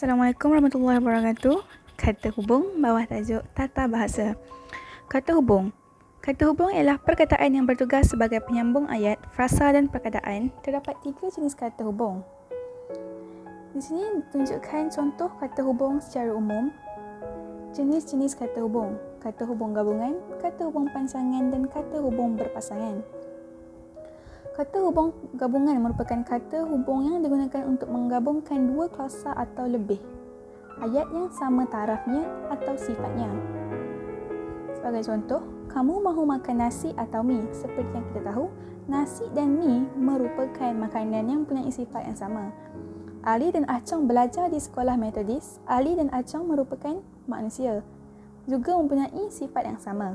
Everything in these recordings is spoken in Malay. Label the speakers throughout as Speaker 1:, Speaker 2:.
Speaker 1: Assalamualaikum warahmatullahi wabarakatuh. Kata hubung bawah tajuk tata bahasa. Kata hubung. Kata hubung ialah perkataan yang bertugas sebagai penyambung ayat, frasa dan perkataan. Terdapat 3 jenis kata hubung. Di sini ditunjukkan contoh kata hubung secara umum. Jenis-jenis kata hubung. Kata hubung gabungan, kata hubung pansangan dan kata hubung berpasangan. Kata hubung gabungan merupakan kata hubung yang digunakan untuk menggabungkan dua klausa atau lebih ayat yang sama tarafnya atau sifatnya. Sebagai contoh, kamu mahu makan nasi atau mi. Seperti yang kita tahu, nasi dan mi merupakan makanan yang mempunyai sifat yang sama. Ali dan Acong belajar di sekolah Metodis. Ali dan Acong merupakan manusia, juga mempunyai sifat yang sama.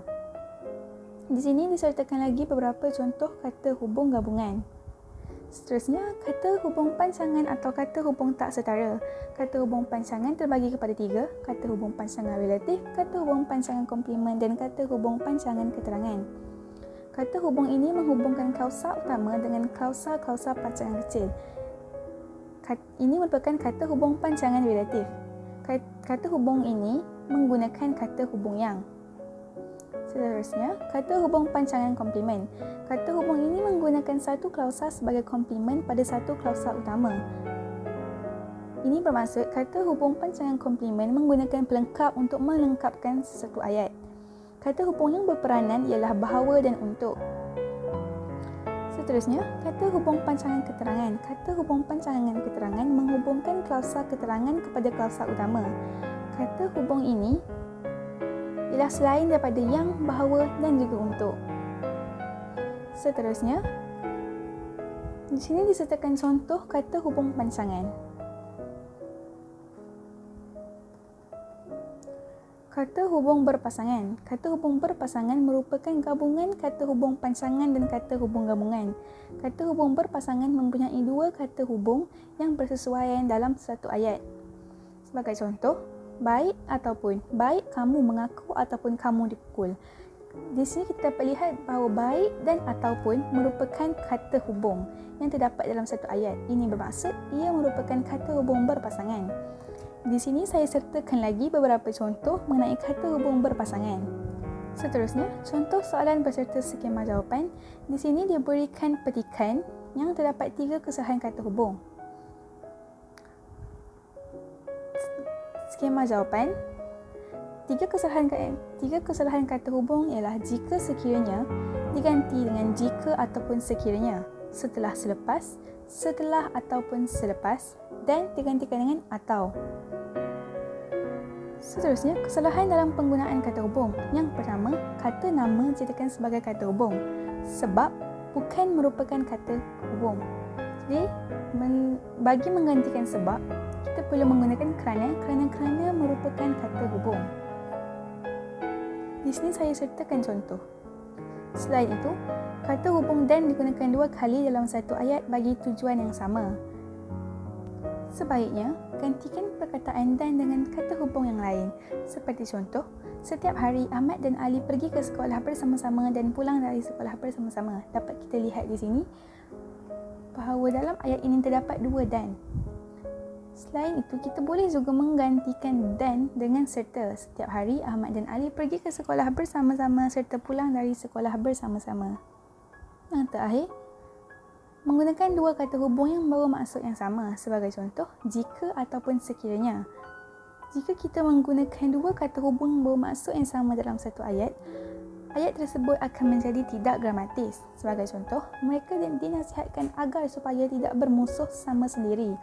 Speaker 1: Di sini disertakan lagi beberapa contoh kata hubung gabungan. Seterusnya, kata hubung pansangan atau kata hubung tak setara. Kata hubung pansangan terbagi kepada 3, kata hubung pansangan relatif, kata hubung pansangan komplement dan kata hubung pansangan keterangan. Kata hubung ini menghubungkan klausa utama dengan klausa-klausa pansangan kecil. Ini merupakan kata hubung pansangan relatif. Kata hubung ini menggunakan kata hubung yang. Seterusnya, kata hubung pansangan komplement. Kata hubung ini menggunakan satu klausa sebagai komplement pada satu klausa utama. Ini bermaksud kata hubung pansangan komplement menggunakan pelengkap untuk melengkapkan sesuatu ayat. Kata hubung yang berperanan ialah bahawa dan untuk. Seterusnya, kata hubung pansangan keterangan. Kata hubung pansangan keterangan menghubungkan klausa keterangan kepada klausa utama. Kata hubung ini ialah selain daripada yang, bahawa dan juga untuk. Seterusnya, di sini disertakan contoh kata hubung pansangan. Kata hubung berpasangan. Kata hubung berpasangan merupakan gabungan kata hubung pansangan dan kata hubung gabungan. Kata hubung berpasangan mempunyai 2 kata hubung yang bersesuaian dalam satu ayat. Sebagai contoh, baik ataupun, baik kamu mengaku ataupun kamu dipukul. Di sini kita dapat lihat bahawa baik dan ataupun merupakan kata hubung yang terdapat dalam satu ayat. Ini bermaksud ia merupakan kata hubung berpasangan. Di sini saya sertakan lagi beberapa contoh mengenai kata hubung berpasangan. Seterusnya, contoh soalan berserta skema jawapan. Di sini diberikan petikan yang terdapat 3 kesalahan kata hubung. Skema jawapan. 3 kesalahan kata hubung ialah jika sekiranya diganti dengan jika ataupun sekiranya, setelah selepas, setelah ataupun selepas dan digantikan dengan atau. Seterusnya, kesalahan dalam penggunaan kata hubung. Yang pertama, kata nama dijadikan sebagai kata hubung sebab bukan merupakan kata hubung. Jadi, bagi menggantikan sebab, kita perlu menggunakan kerana merupakan kata hubung. Di sini saya sertakan contoh. Selain itu, kata hubung dan digunakan 2 kali dalam satu ayat bagi tujuan yang sama. Sebaiknya, gantikan perkataan dan dengan kata hubung yang lain. Seperti contoh, setiap hari Ahmad dan Ali pergi ke sekolah bersama-sama dan pulang dari sekolah bersama-sama. Dapat kita lihat di sini bahawa dalam ayat ini terdapat 2 dan. Selain itu, kita boleh juga menggantikan dan dengan serta. Setiap hari Ahmad dan Ali pergi ke sekolah bersama-sama serta pulang dari sekolah bersama-sama. Yang terakhir, menggunakan 2 kata hubung yang membawa maksud yang sama. Sebagai contoh, jika ataupun sekiranya. Jika kita menggunakan 2 kata hubung yang membawa maksud yang sama dalam satu ayat, ayat tersebut akan menjadi tidak gramatis. Sebagai contoh, mereka dinasihatkan agar supaya tidak bermusuh sesama sendiri.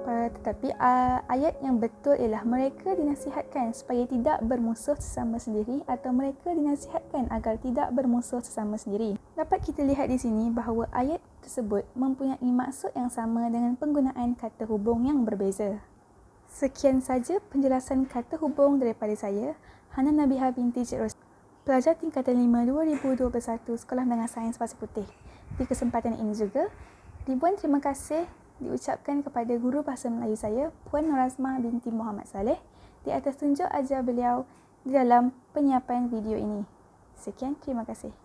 Speaker 1: Tetapi ayat yang betul ialah mereka dinasihatkan supaya tidak bermusuh sesama sendiri atau mereka dinasihatkan agar tidak bermusuh sesama sendiri. Dapat kita lihat di sini bahawa ayat tersebut mempunyai maksud yang sama dengan penggunaan kata hubung yang berbeza. Sekian saja penjelasan kata hubung daripada saya, Hana Nabiha binti Cik Ros, pelajar tingkatan 5 2021 Sekolah Menengah Sains Pasir Putih. Di kesempatan ini juga, ribuan terima kasih diucapkan kepada guru bahasa Melayu saya, Puan Norazma binti Muhammad Saleh, di atas tunjuk ajar beliau di dalam penyiapan video ini. Sekian, terima kasih.